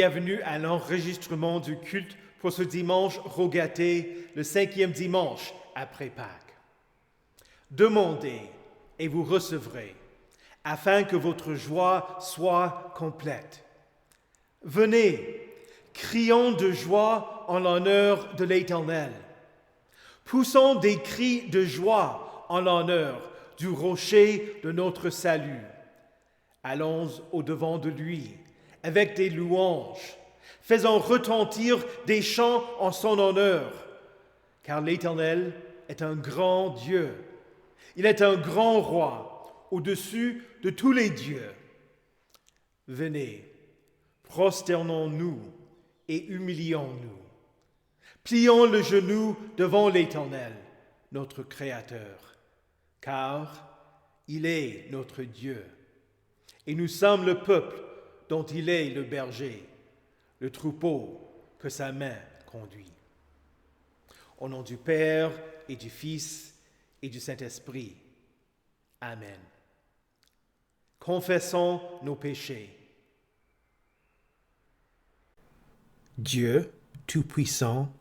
bienvenue à l'enregistrement du culte pour ce dimanche rogaté, le 5e dimanche après Pâques. Demandez et vous recevrez, afin que votre joie soit complète. Venez, crions de joie en l'honneur de l'Éternel. Poussons des cris de joie en l'honneur du rocher de notre salut. Allons au-devant de lui avec des louanges, faisons retentir des chants en son honneur, car l'Éternel est un grand Dieu. Il est un grand roi au-dessus de tous les dieux. Venez, prosternons-nous et humilions-nous. Plions le genou devant l'Éternel, notre Créateur, car il est notre Dieu. Et nous sommes le peuple dont il est le berger, le troupeau que sa main conduit. Au nom du Père et du Fils et du Saint-Esprit. Amen. Confessons nos péchés. Dieu Tout-Puissant,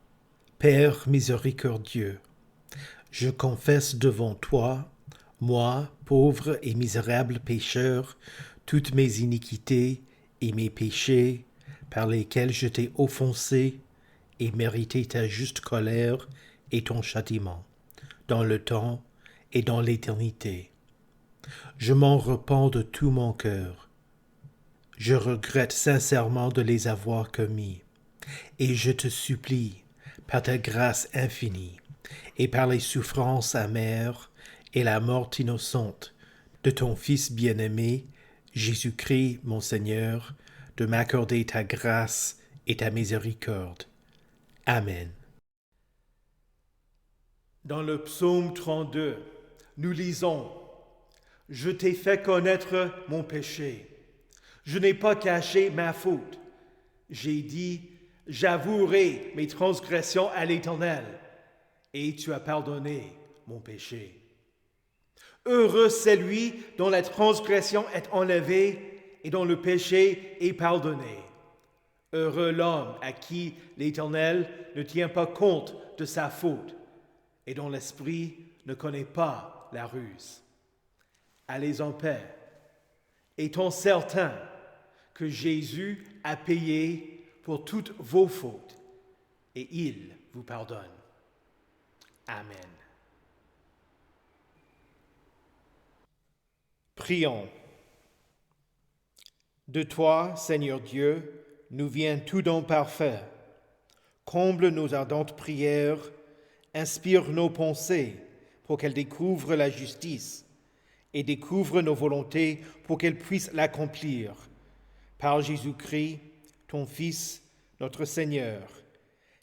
Père miséricordieux, je confesse devant toi, moi, pauvre et misérable pécheur, toutes mes iniquités et mes péchés par lesquels je t'ai offensé et mérité ta juste colère et ton châtiment, dans le temps et dans l'éternité. Je m'en repens de tout mon cœur. Je regrette sincèrement de les avoir commis, et je te supplie, par ta grâce infinie, et par les souffrances amères et la mort innocente de ton Fils bien-aimé, Jésus-Christ, mon Seigneur, de m'accorder ta grâce et ta miséricorde. Amen. Dans le psaume 32, nous lisons « Je t'ai fait connaître mon péché. Je n'ai pas caché ma faute. J'ai dit, j'avouerai mes transgressions à l'Éternel, et tu as pardonné mon péché. Heureux celui dont la transgression est enlevée et dont le péché est pardonné. Heureux l'homme à qui l'Éternel ne tient pas compte de sa faute et dont l'esprit ne connaît pas la ruse. Allez en paix, étant certains que Jésus a payé pour toutes vos fautes et il vous pardonne. Amen. Prions. De toi, Seigneur Dieu, nous vient tout don parfait. Comble nos ardentes prières, inspire nos pensées pour qu'elles découvrent la justice et découvre nos volontés pour qu'elles puissent l'accomplir. Par Jésus-Christ, ton Fils, notre Seigneur,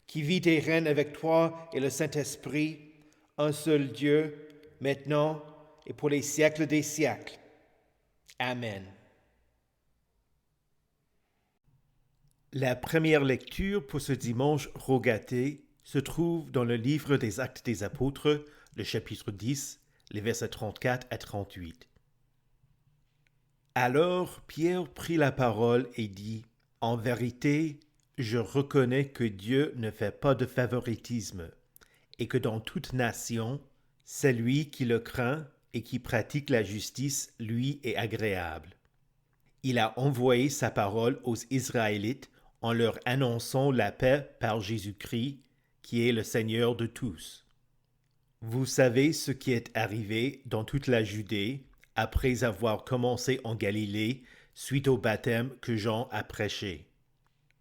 qui vit et règne avec toi et le Saint-Esprit, un seul Dieu, maintenant et pour les siècles des siècles. Amen. La première lecture pour ce dimanche rogaté se trouve dans le livre des Actes des Apôtres, le chapitre 10, les versets 34 à 38. Alors Pierre prit la parole et dit, « En vérité, je reconnais que Dieu ne fait pas de favoritisme, et que dans toute nation, celui qui le craint et qui pratique la justice lui est agréable. Il a envoyé sa parole aux Israélites en leur annonçant la paix par Jésus-Christ, qui est le Seigneur de tous. Vous savez ce qui est arrivé dans toute la Judée après avoir commencé en Galilée suite au baptême que Jean a prêché.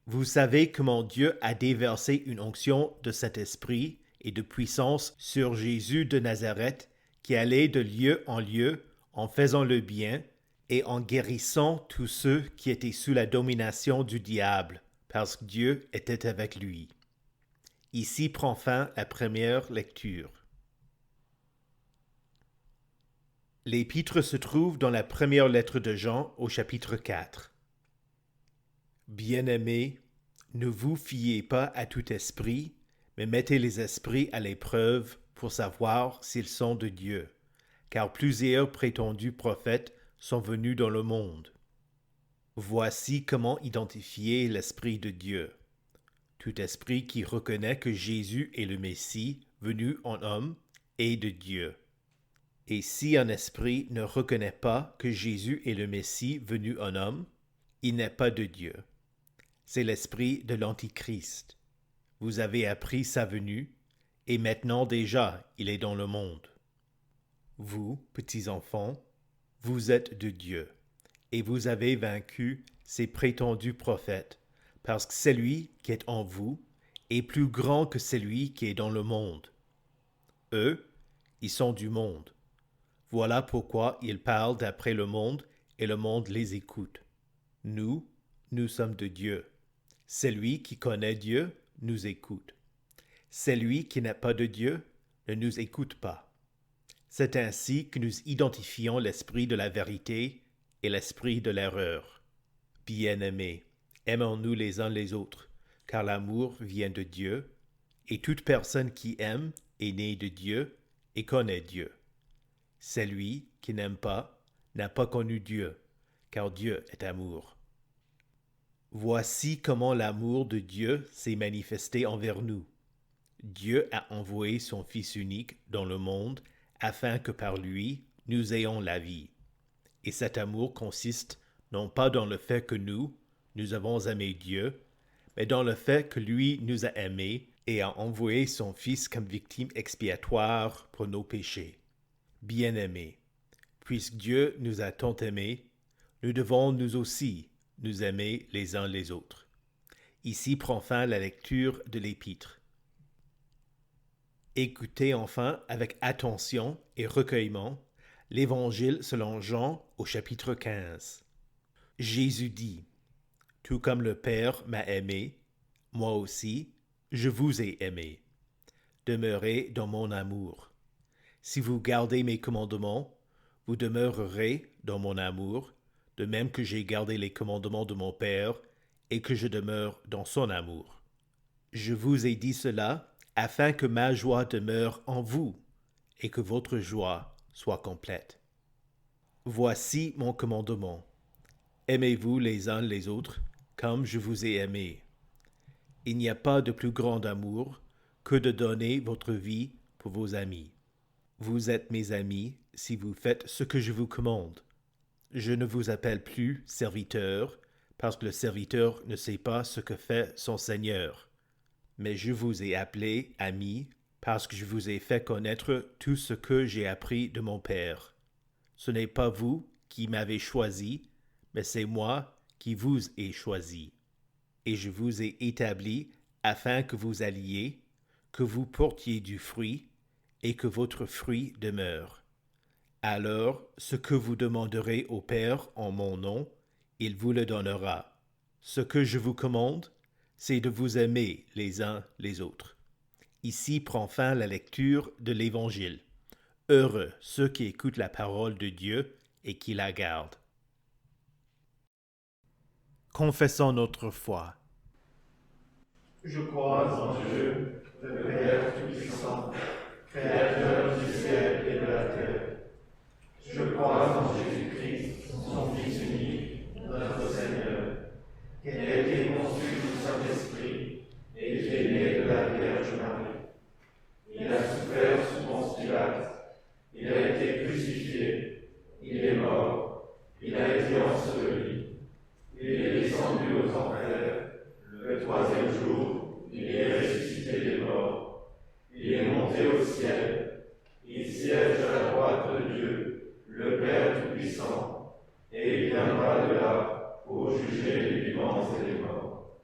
Vous savez comment Dieu a déversé une onction de Saint-Esprit et de puissance sur Jésus de Nazareth, qui allait de lieu en lieu en faisant le bien et en guérissant tous ceux qui étaient sous la domination du diable, parce que Dieu était avec lui. » Ici prend fin la première lecture. L'épître se trouve dans la première lettre de Jean au chapitre 4. Bien-aimés, ne vous fiez pas à tout esprit, mais mettez les esprits à l'épreuve pour savoir s'ils sont de Dieu, car plusieurs prétendus prophètes sont venus dans le monde. Voici comment identifier l'Esprit de Dieu. Tout esprit qui reconnaît que Jésus est le Messie, venu en homme, est de Dieu. Et si un esprit ne reconnaît pas que Jésus est le Messie venu en homme, il n'est pas de Dieu. C'est l'esprit de l'Antichrist. Vous avez appris sa venue, et maintenant déjà il est dans le monde. Vous, petits enfants, vous êtes de Dieu, et vous avez vaincu ces prétendus prophètes, parce que celui qui est en vous est plus grand que celui qui est dans le monde. Eux, ils sont du monde. Voilà pourquoi ils parlent d'après le monde, et le monde les écoute. Nous sommes de Dieu. Celui qui connaît Dieu nous écoute. Celui qui n'est pas de Dieu ne nous écoute pas. C'est ainsi que nous identifions l'esprit de la vérité et l'esprit de l'erreur. Bien-aimés, aimons-nous les uns les autres, car l'amour vient de Dieu, et toute personne qui aime est née de Dieu et connaît Dieu. Celui qui n'aime pas n'a pas connu Dieu, car Dieu est amour. Voici comment l'amour de Dieu s'est manifesté envers nous. Dieu a envoyé son Fils unique dans le monde afin que par lui nous ayons la vie. Et cet amour consiste non pas dans le fait que nous avons aimé Dieu, mais dans le fait que lui nous a aimés et a envoyé son Fils comme victime expiatoire pour nos péchés. Bien-aimés, puisque Dieu nous a tant aimés, nous devons nous aussi nous aimer les uns les autres. Ici prend fin la lecture de l'Épître. Écoutez enfin avec attention et recueillement l'Évangile selon Jean au chapitre 15. Jésus dit, « Tout comme le Père m'a aimé, moi aussi, je vous ai aimé. Demeurez dans mon amour. Si vous gardez mes commandements, vous demeurerez dans mon amour, de même que j'ai gardé les commandements de mon Père et que je demeure dans son amour. Je vous ai dit cela afin que ma joie demeure en vous et que votre joie soit complète. Voici mon commandement. Aimez-vous les uns les autres comme je vous ai aimé. Il n'y a pas de plus grand amour que de donner votre vie pour vos amis. Vous êtes mes amis si vous faites ce que je vous commande. Je ne vous appelle plus serviteur, parce que le serviteur ne sait pas ce que fait son Seigneur. Mais je vous ai appelé amis, parce que je vous ai fait connaître tout ce que j'ai appris de mon Père. Ce n'est pas vous qui m'avez choisi, mais c'est moi qui vous ai choisi. Et je vous ai établi afin que vous alliez, que vous portiez du fruit, et que votre fruit demeure. Alors, ce que vous demanderez au Père en mon nom, il vous le donnera. Ce que je vous commande, c'est de vous aimer les uns les autres. Ici prend fin la lecture de l'Évangile. Heureux ceux qui écoutent la parole de Dieu et qui la gardent. Confessons notre foi. Je crois en Dieu, le Père Tout-Puissant, Créateur du ciel et de la terre. Je crois en Jésus-Christ, son Fils unique, notre Seigneur, qui a été conçu du Saint-Esprit et qui est né de la Vierge Marie. Il a souffert sous Ponce Pilate, il a été crucifié, il est mort, il a été enseveli, il est descendu aux enfers, le troisième jour, il est ressuscité des morts, il est monté au ciel, il siège à la droite de Dieu, le Père Tout-Puissant, et il viendra de là pour juger les vivants et les morts.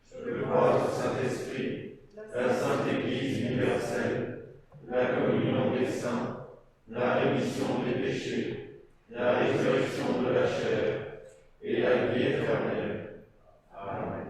Je crois au Saint-Esprit, la Sainte Église universelle, la communion des saints, la rémission des péchés, la résurrection de la chair et la vie éternelle. Amen.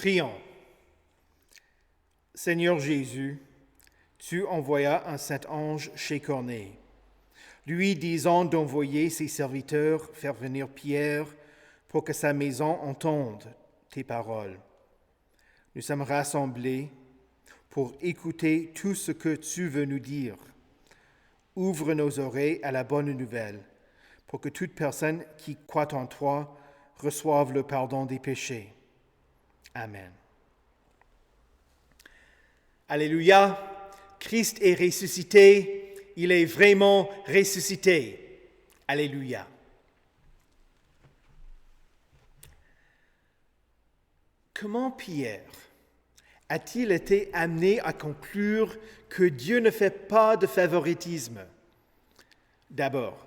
Prions. Seigneur Jésus, tu envoyas un saint ange chez Corneille, lui disant d'envoyer ses serviteurs faire venir Pierre pour que sa maison entende tes paroles. Nous sommes rassemblés pour écouter tout ce que tu veux nous dire. Ouvre nos oreilles à la bonne nouvelle, pour que toute personne qui croit en toi reçoive le pardon des péchés. Amen. Alléluia, Christ est ressuscité, il est vraiment ressuscité. Alléluia. Comment Pierre a-t-il été amené à conclure que Dieu ne fait pas de favoritisme? D'abord,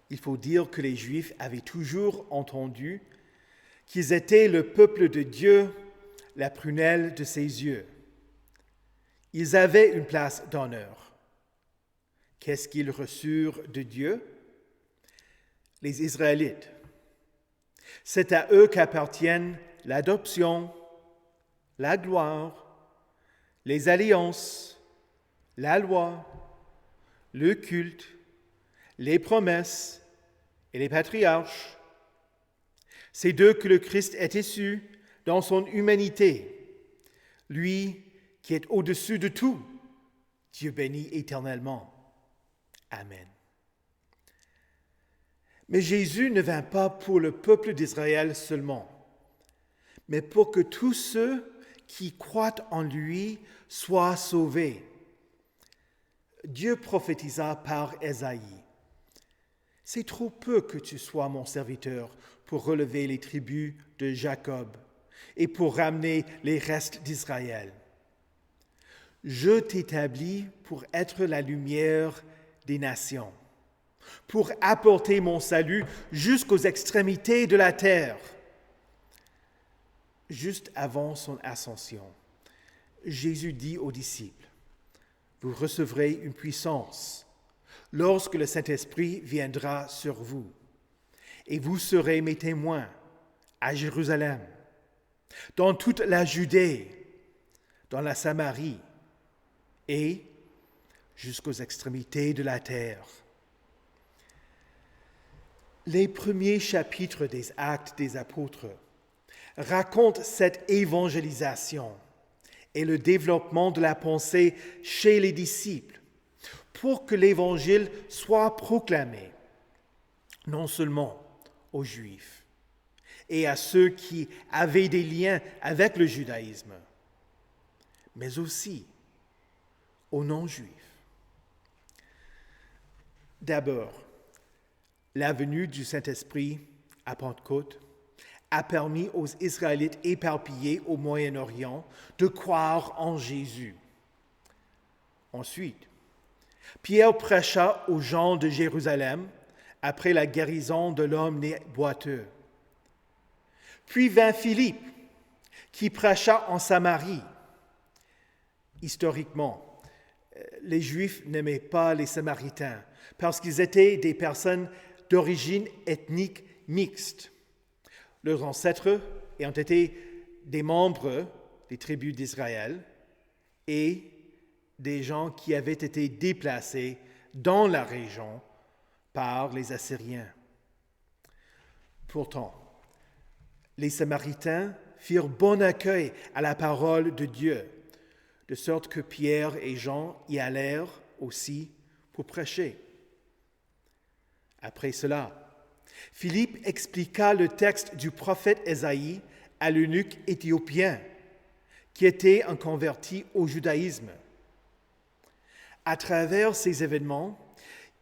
il faut dire que les Juifs avaient toujours entendu qu'ils étaient le peuple de Dieu, la prunelle de ses yeux. Ils avaient une place d'honneur. Qu'est-ce qu'ils reçurent de Dieu? Les Israélites. C'est à eux qu'appartiennent l'adoption, la gloire, les alliances, la loi, le culte, les promesses et les patriarches. C'est d'eux que le Christ est issu dans son humanité, lui qui est au-dessus de tout, Dieu béni éternellement. Amen. Mais Jésus ne vint pas pour le peuple d'Israël seulement, mais pour que tous ceux qui croient en lui soient sauvés. Dieu prophétisa par Ésaïe. C'est trop peu que tu sois mon serviteur pour relever les tribus de Jacob et pour ramener les restes d'Israël. Je t'établis pour être la lumière des nations, pour apporter mon salut jusqu'aux extrémités de la terre. Juste avant son ascension, Jésus dit aux disciples, « Vous recevrez une puissance lorsque le Saint-Esprit viendra sur vous, et vous serez mes témoins à Jérusalem, dans toute la Judée, dans la Samarie et jusqu'aux extrémités de la terre. » Les premiers chapitres des Actes des Apôtres racontent cette évangélisation et le développement de la pensée chez les disciples pour que l'Évangile soit proclamé, non seulement aux Juifs et à ceux qui avaient des liens avec le judaïsme, mais aussi aux non-Juifs. D'abord, la venue du Saint-Esprit à Pentecôte a permis aux Israélites éparpillés au Moyen-Orient de croire en Jésus. Ensuite, Pierre prêcha aux gens de Jérusalem après la guérison de l'homme né boiteux. Puis vint Philippe, qui prêcha en Samarie. Historiquement, les Juifs n'aimaient pas les Samaritains parce qu'ils étaient des personnes d'origine ethnique mixte. Leurs ancêtres ayant été des membres des tribus d'Israël et des gens qui avaient été déplacés dans la région par les Assyriens. Pourtant, les Samaritains firent bon accueil à la parole de Dieu, de sorte que Pierre et Jean y allèrent aussi pour prêcher. Après cela, Philippe expliqua le texte du prophète Ésaïe à l'eunuque éthiopien, qui était un converti au judaïsme. À travers ces événements,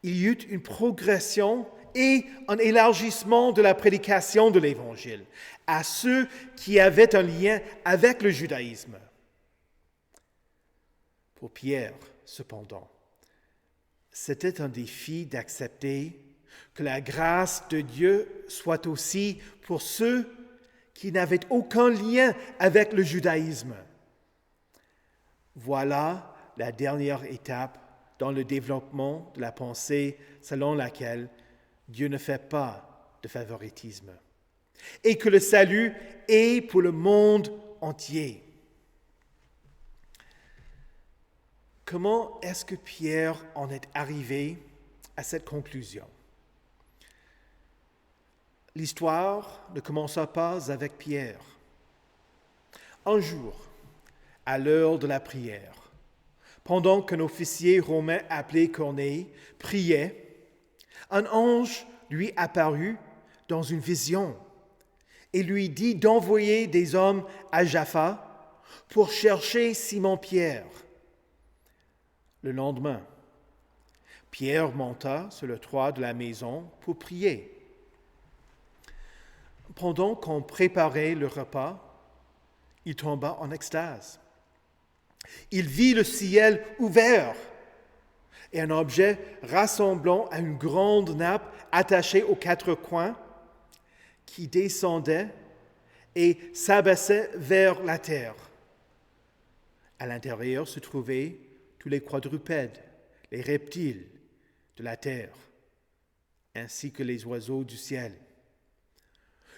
il y eut une progression et un élargissement de la prédication de l'Évangile à ceux qui avaient un lien avec le judaïsme. Pour Pierre, cependant, c'était un défi d'accepter que la grâce de Dieu soit aussi pour ceux qui n'avaient aucun lien avec le judaïsme. Voilà la dernière étape dans le développement de la pensée selon laquelle Dieu ne fait pas de favoritisme et que le salut est pour le monde entier. Comment est-ce que Pierre en est arrivé à cette conclusion? L'histoire ne commença pas avec Pierre. Un jour, à l'heure de la prière, pendant qu'un officier romain appelé Corneille priait, un ange lui apparut dans une vision et lui dit d'envoyer des hommes à Jaffa pour chercher Simon-Pierre. Le lendemain, Pierre monta sur le toit de la maison pour prier. Pendant qu'on préparait le repas, il tomba en extase. Il vit le ciel ouvert et un objet rassemblant à une grande nappe attachée aux quatre coins qui descendait et s'abaissait vers la terre. À l'intérieur se trouvaient tous les quadrupèdes, les reptiles de la terre, ainsi que les oiseaux du ciel.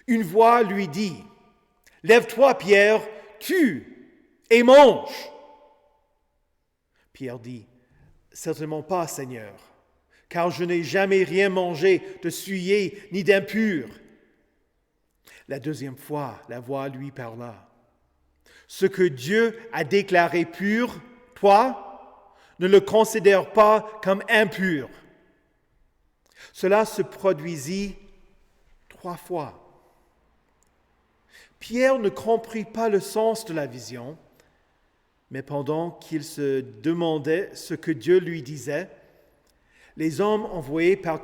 Une voix lui dit, « Lève-toi, Pierre, tue et mange !» Pierre dit, « Certainement pas, Seigneur, car je n'ai jamais rien mangé de souillé ni d'impur. » La deuxième fois, la voix lui parla, « Ce que Dieu a déclaré pur, toi, ne le considère pas comme impur. » Cela se produisit 3 fois. Pierre ne comprit pas le sens de la vision, mais pendant qu'il se demandait ce que Dieu lui disait, les hommes envoyés par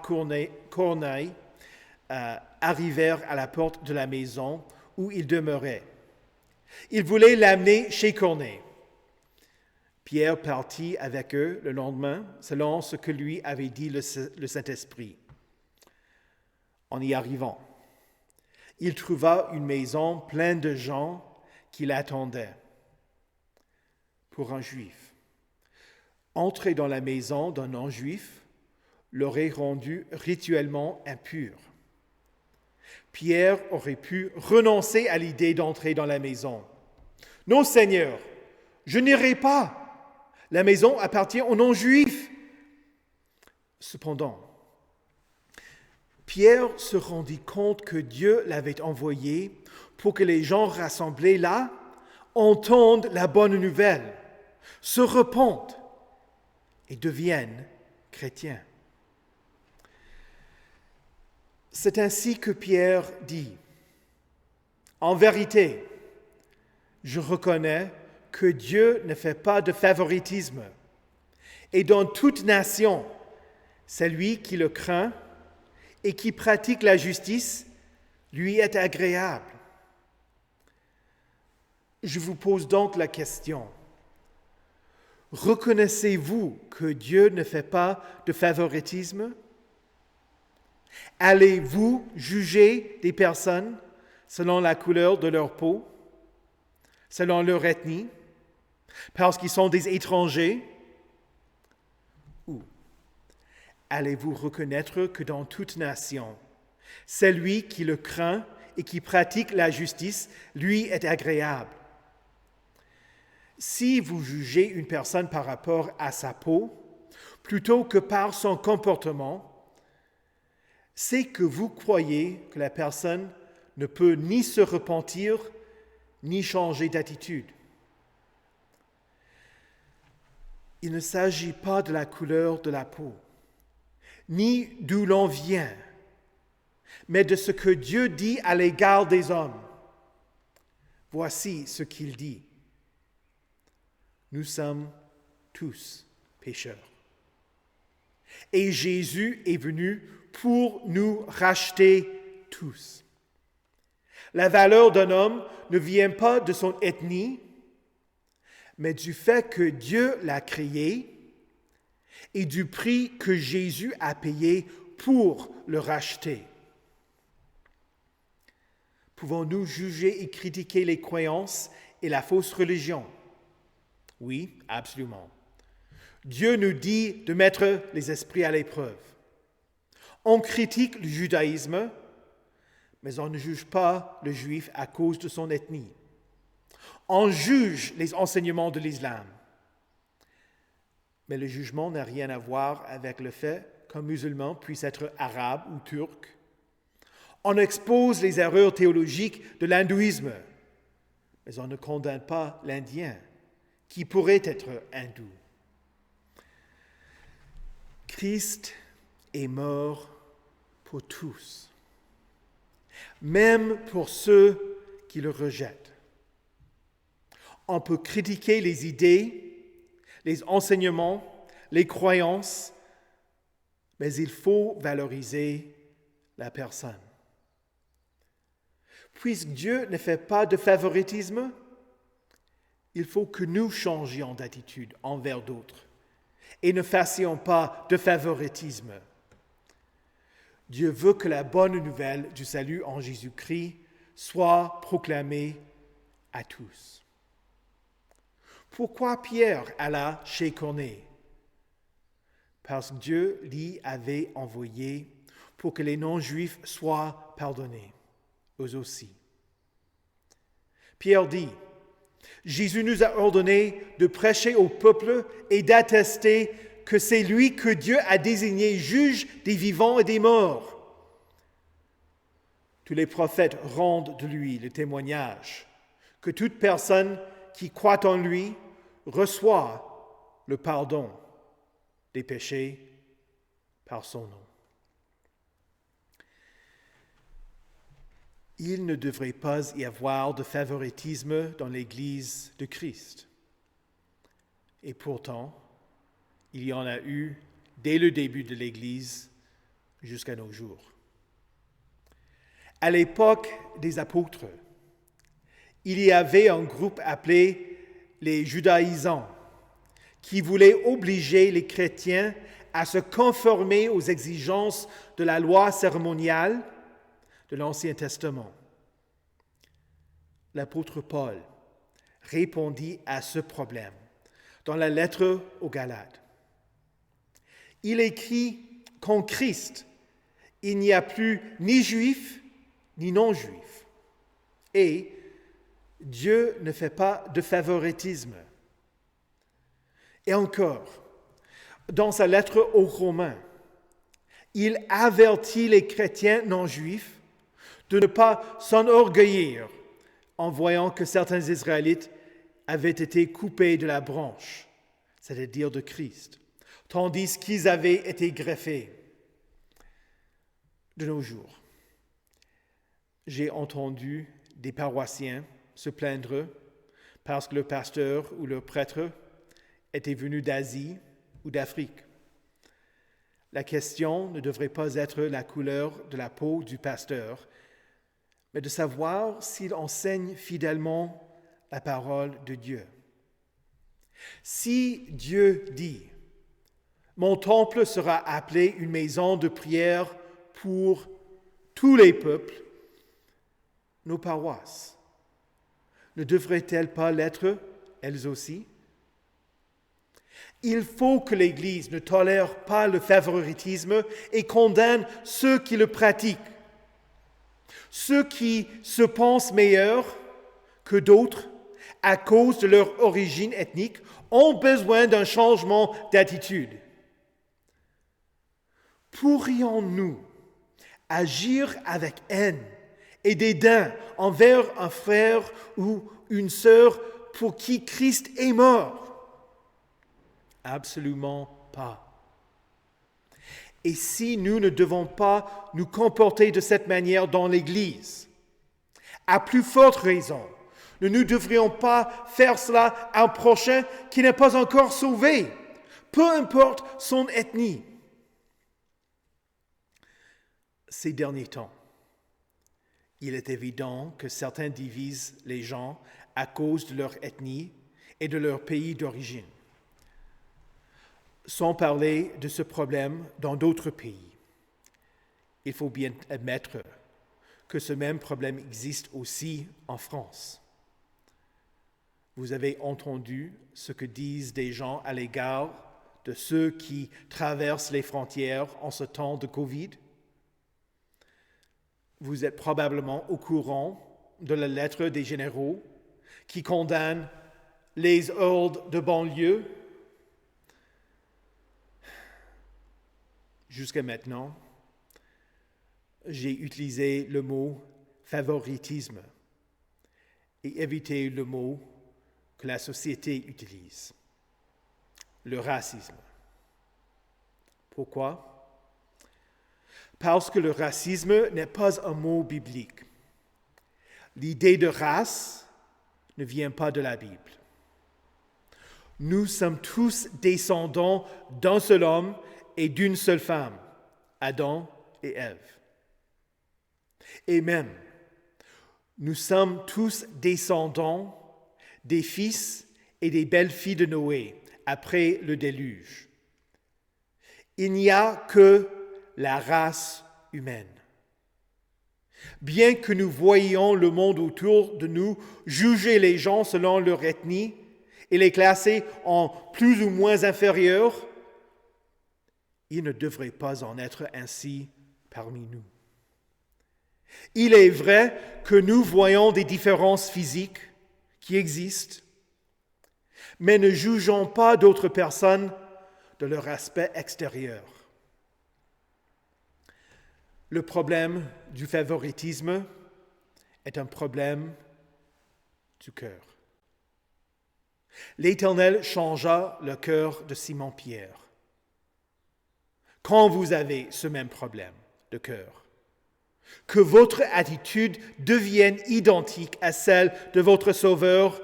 Corneille arrivèrent à la porte de la maison où il demeurait. Ils voulaient l'amener chez Corneille. Pierre partit avec eux le lendemain, selon ce que lui avait dit le Saint-Esprit. En y arrivant, il trouva une maison pleine de gens qui l'attendaient. Pour un juif, entrer dans la maison d'un non-juif l'aurait rendu rituellement impur. Pierre aurait pu renoncer à l'idée d'entrer dans la maison. « Non, Seigneur, je n'irai pas. La maison appartient aux non-juifs. » Cependant, Pierre se rendit compte que Dieu l'avait envoyé pour que les gens rassemblés là entendent la bonne nouvelle, se repentent et deviennent chrétiens. C'est ainsi que Pierre dit, « En vérité, je reconnais que Dieu ne fait pas de favoritisme, et dans toute nation, celui qui le craint et qui pratique la justice lui est agréable. Je vous pose donc la question, reconnaissez-vous que Dieu ne fait pas de favoritisme? Allez-vous juger des personnes selon la couleur de leur peau, selon leur ethnie, parce qu'ils sont des étrangers? Ou allez-vous reconnaître que dans toute nation, celui qui le craint et qui pratique la justice lui est agréable? Si vous jugez une personne par rapport à sa peau, plutôt que par son comportement, c'est que vous croyez que la personne ne peut ni se repentir, ni changer d'attitude. Il ne s'agit pas de la couleur de la peau, ni d'où l'on vient, mais de ce que Dieu dit à l'égard des hommes. Voici ce qu'il dit. Nous sommes tous pécheurs. Et Jésus est venu pour nous racheter tous. La valeur d'un homme ne vient pas de son ethnie, mais du fait que Dieu l'a créé et du prix que Jésus a payé pour le racheter. Pouvons-nous juger et critiquer les croyances et la fausse religion? Oui, absolument. Dieu nous dit de mettre les esprits à l'épreuve. On critique le judaïsme, mais on ne juge pas le juif à cause de son ethnie. On juge les enseignements de l'islam. Mais le jugement n'a rien à voir avec le fait qu'un musulman puisse être arabe ou turc. On expose les erreurs théologiques de l'hindouisme, mais on ne condamne pas l'Indien, qui pourrait être hindou. Christ est mort pour tous, même pour ceux qui le rejettent. On peut critiquer les idées, les enseignements, les croyances, mais il faut valoriser la personne. Puisque Dieu ne fait pas de favoritisme, il faut que nous changions d'attitude envers d'autres et ne fassions pas de favoritisme. Dieu veut que la bonne nouvelle du salut en Jésus-Christ soit proclamée à tous. Pourquoi Pierre alla chez Corneille? Parce que Dieu l'y avait envoyé pour que les non-juifs soient pardonnés, eux aussi. Pierre dit, Jésus nous a ordonné de prêcher au peuple et d'attester que c'est lui que Dieu a désigné juge des vivants et des morts. Tous les prophètes rendent de lui le témoignage que toute personne qui croit en lui reçoit le pardon des péchés par son nom. Il ne devrait pas y avoir de favoritisme dans l'Église de Christ. Et pourtant, il y en a eu dès le début de l'Église jusqu'à nos jours. À l'époque des apôtres, il y avait un groupe appelé les judaïsants qui voulaient obliger les chrétiens à se conformer aux exigences de la loi cérémoniale de l'Ancien Testament. L'apôtre Paul répondit à ce problème dans la lettre aux Galates. Il écrit qu'en Christ, il n'y a plus ni juif ni non-juif. Et Dieu ne fait pas de favoritisme. Et encore, dans sa lettre aux Romains, il avertit les chrétiens non-juifs de ne pas s'enorgueillir en voyant que certains Israélites avaient été coupés de la branche, c'est-à-dire de Christ, tandis qu'ils avaient été greffés. De nos jours, j'ai entendu des paroissiens se plaindre parce que le pasteur ou le prêtre était venu d'Asie ou d'Afrique. La question ne devrait pas être la couleur de la peau du pasteur, mais de savoir s'il enseigne fidèlement la parole de Dieu. Si Dieu dit « Mon temple sera appelé une maison de prière pour tous les peuples », nos paroisses ne devraient-elles pas l'être elles aussi? Il faut que l'Église ne tolère pas le favoritisme et condamne ceux qui le pratiquent. Ceux qui se pensent meilleurs que d'autres à cause de leur origine ethnique ont besoin d'un changement d'attitude. Pourrions-nous agir avec haine et dédain envers un frère ou une sœur pour qui Christ est mort? Absolument pas. Et si nous ne devons pas nous comporter de cette manière dans l'Église, à plus forte raison, nous ne devrions pas faire cela à un prochain qui n'est pas encore sauvé, peu importe son ethnie. Ces derniers temps, il est évident que certains divisent les gens à cause de leur ethnie et de leur pays d'origine. Sans parler de ce problème dans d'autres pays, il faut bien admettre que ce même problème existe aussi en France. Vous avez entendu ce que disent des gens à l'égard de ceux qui traversent les frontières en ce temps de Covid? Vous êtes probablement au courant de la lettre des généraux qui condamne les hordes de banlieue. Jusqu'à maintenant, j'ai utilisé le mot favoritisme et évité le mot que la société utilise, le racisme. Pourquoi? Parce que le racisme n'est pas un mot biblique. L'idée de race ne vient pas de la Bible. Nous sommes tous descendants d'un seul homme et d'une seule femme, Adam et Ève. Et même, nous sommes tous descendants des fils et des belles-filles de Noé après le déluge. Il n'y a que la race humaine. Bien que nous voyions le monde autour de nous juger les gens selon leur ethnie et les classer en plus ou moins inférieurs, il ne devrait pas en être ainsi parmi nous. Il est vrai que nous voyons des différences physiques qui existent, mais ne jugeons pas d'autres personnes de leur aspect extérieur. Le problème du favoritisme est un problème du cœur. L'Éternel changea le cœur de Simon-Pierre. Quand vous avez ce même problème de cœur, que votre attitude devienne identique à celle de votre Sauveur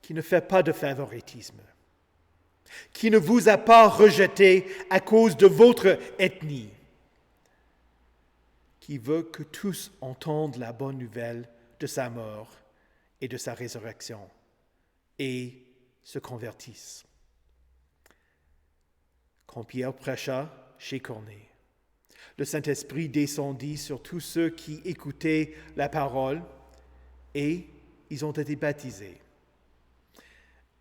qui ne fait pas de favoritisme, qui ne vous a pas rejeté à cause de votre ethnie, qui veut que tous entendent la bonne nouvelle de sa mort et de sa résurrection et se convertissent. Quand Pierre prêcha chez Corneille, le Saint-Esprit descendit sur tous ceux qui écoutaient la parole et ils ont été baptisés.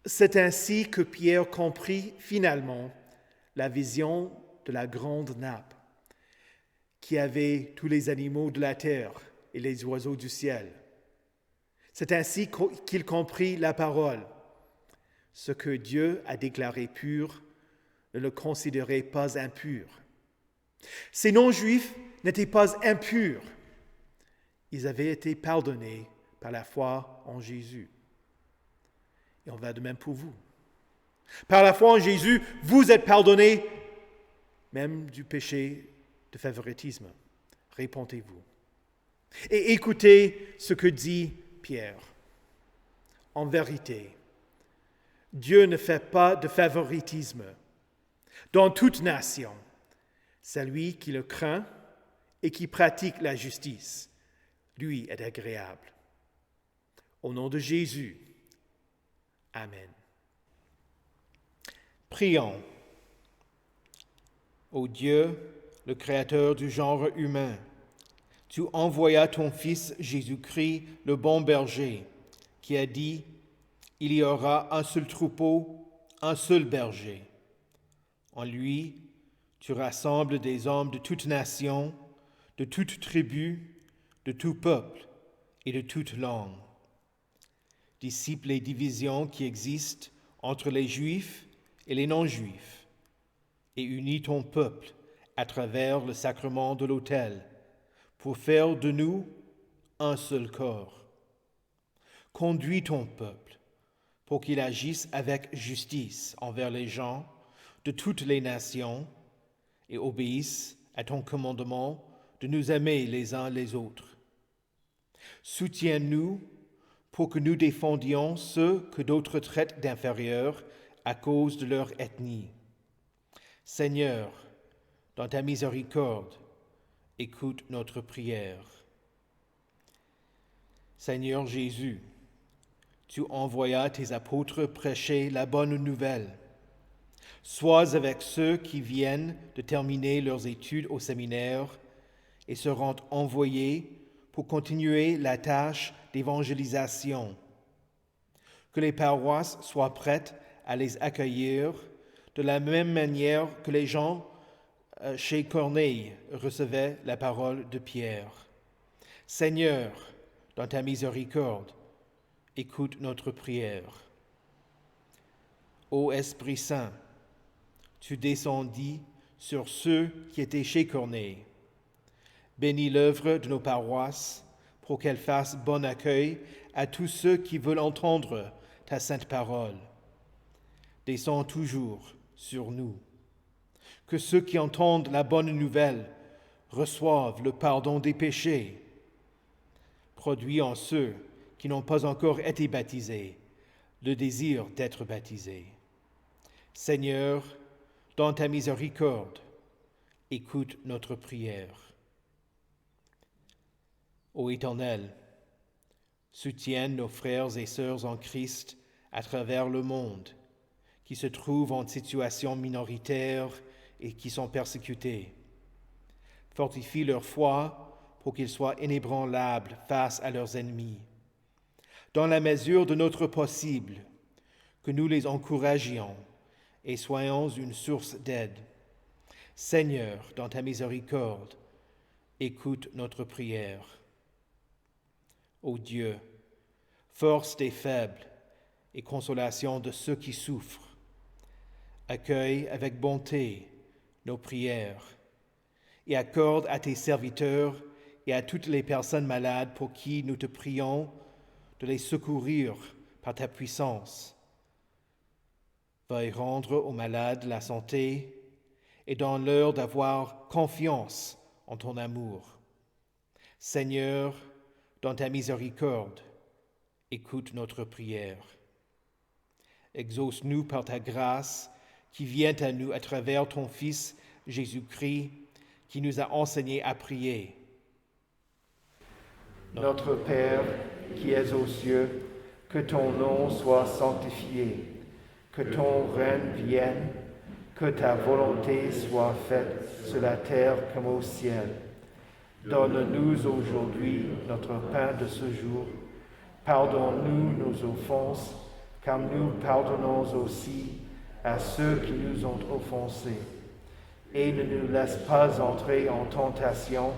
C'est ainsi que Pierre comprit finalement la vision de la grande nappe qui avait tous les animaux de la terre et les oiseaux du ciel. C'est ainsi qu'il comprit la parole. Ce que Dieu a déclaré pur, ne le considérez pas impur. Ces non-juifs n'étaient pas impurs. Ils avaient été pardonnés par la foi en Jésus. Et on va de même pour vous. Par la foi en Jésus, vous êtes pardonnés même du péché de favoritisme. Répondez-vous. Et écoutez ce que dit Pierre. En vérité, Dieu ne fait pas de favoritisme. Dans toute nation, celui qui le craint et qui pratique la justice, lui est agréable. Au nom de Jésus, Amen. Prions. Ô Dieu, le Créateur du genre humain, tu envoyas ton Fils Jésus-Christ, le bon berger, qui a dit, « Il y aura un seul troupeau, un seul berger. » En lui, tu rassembles des hommes de toute nation, de toute tribu, de tout peuple et de toute langue. Dissipe les divisions qui existent entre les Juifs et les non-Juifs et unis ton peuple à travers le sacrement de l'autel pour faire de nous un seul corps. Conduis ton peuple pour qu'il agisse avec justice envers les gens de toutes les nations et obéisse à ton commandement de nous aimer les uns les autres. Soutiens-nous pour que nous défendions ceux que d'autres traitent d'inférieurs à cause de leur ethnie. Seigneur, dans ta miséricorde, écoute notre prière. Seigneur Jésus, tu envoyas tes apôtres prêcher la bonne nouvelle. Sois avec ceux qui viennent de terminer leurs études au séminaire et seront envoyés pour continuer la tâche d'évangélisation. Que les paroisses soient prêtes à les accueillir de la même manière que les gens chez Corneille recevaient la parole de Pierre. Seigneur, dans ta miséricorde, écoute notre prière. Ô Esprit Saint, tu descendis sur ceux qui étaient chez Corneille. Bénis l'œuvre de nos paroisses pour qu'elles fassent bon accueil à tous ceux qui veulent entendre ta sainte parole. Descends toujours sur nous. Que ceux qui entendent la bonne nouvelle reçoivent le pardon des péchés. Produis en ceux qui n'ont pas encore été baptisés le désir d'être baptisés. Seigneur, dans ta miséricorde, écoute notre prière. Ô Éternel, soutiens nos frères et sœurs en Christ à travers le monde, qui se trouvent en situation minoritaire et qui sont persécutés. Fortifie leur foi pour qu'ils soient inébranlables face à leurs ennemis. Dans la mesure de notre possible, que nous les encouragions et soyons une source d'aide. Seigneur, dans ta miséricorde, écoute notre prière. Ô Dieu, force des faibles et consolation de ceux qui souffrent, accueille avec bonté nos prières et accorde à tes serviteurs et à toutes les personnes malades pour qui nous te prions de les secourir par ta puissance. Veuille rendre aux malades la santé et donne-leur d'avoir confiance en ton amour. Seigneur, dans ta miséricorde, écoute notre prière. Exauce-nous par ta grâce qui vient à nous à travers ton Fils Jésus-Christ, qui nous a enseigné à prier. Notre Père, qui es aux cieux, que ton nom soit sanctifié, que ton règne vienne, que ta volonté soit faite sur la terre comme au ciel. Donne-nous aujourd'hui notre pain de ce jour. Pardonne-nous nos offenses, comme nous pardonnons aussi à ceux qui nous ont offensés. Et ne nous laisse pas entrer en tentation,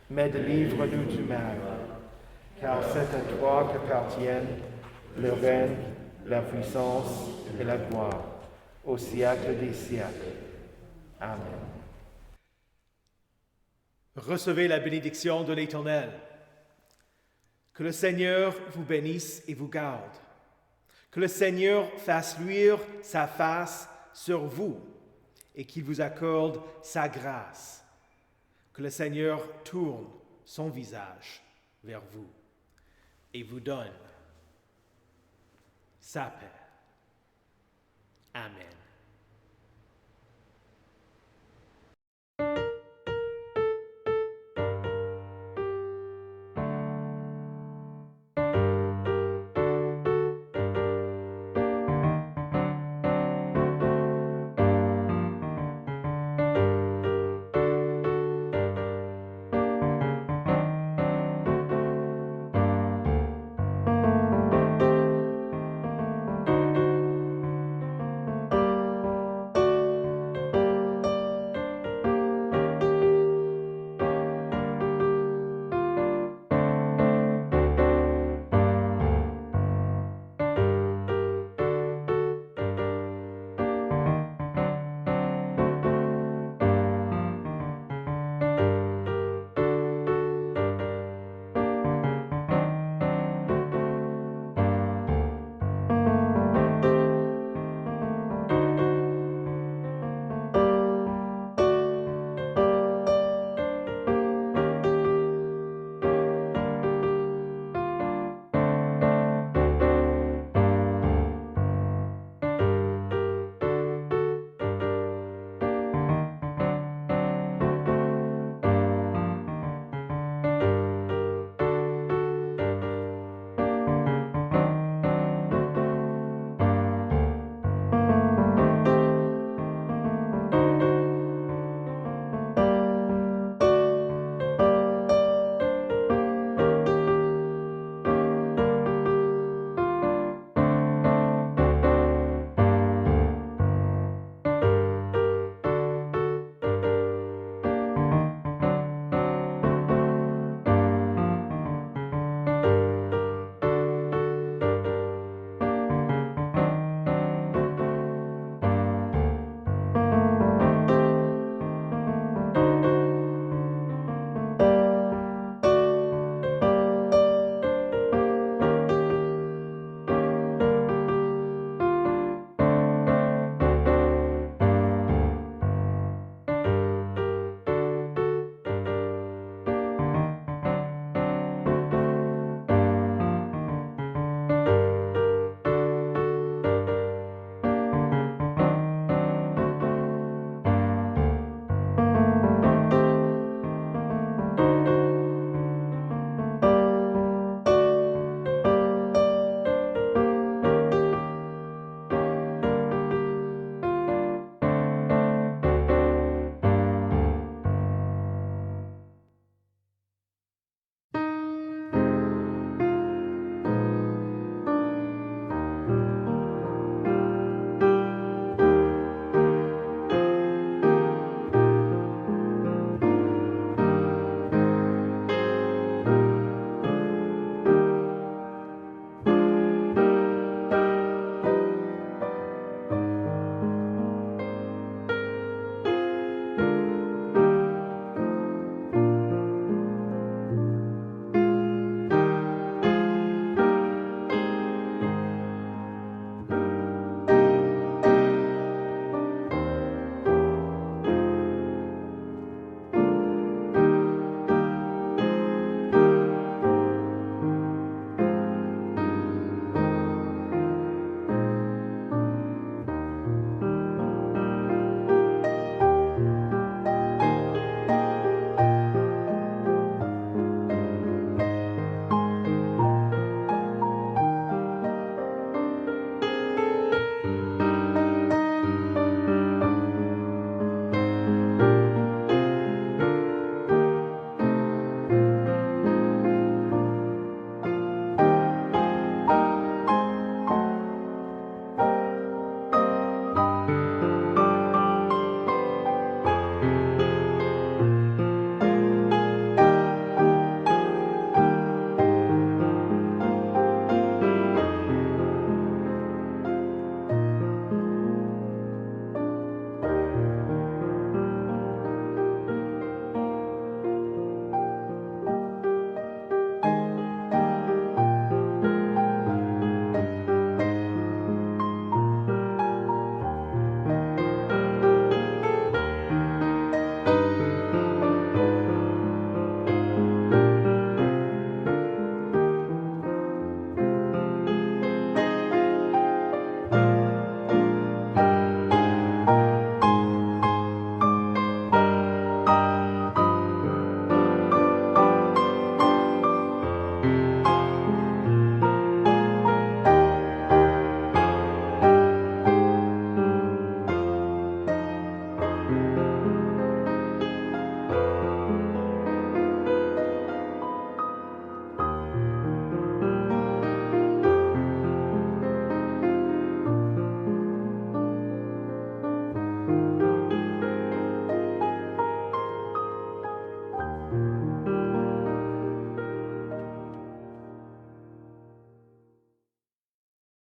mais délivre-nous du mal. Car c'est à toi qu'appartiennent le règne, la puissance et la gloire, au siècle des siècles. Amen. Recevez la bénédiction de l'Éternel. Que le Seigneur vous bénisse et vous garde. Que le Seigneur fasse luire sa face sur vous et qu'il vous accorde sa grâce. Que le Seigneur tourne son visage vers vous et vous donne sa paix. Amen.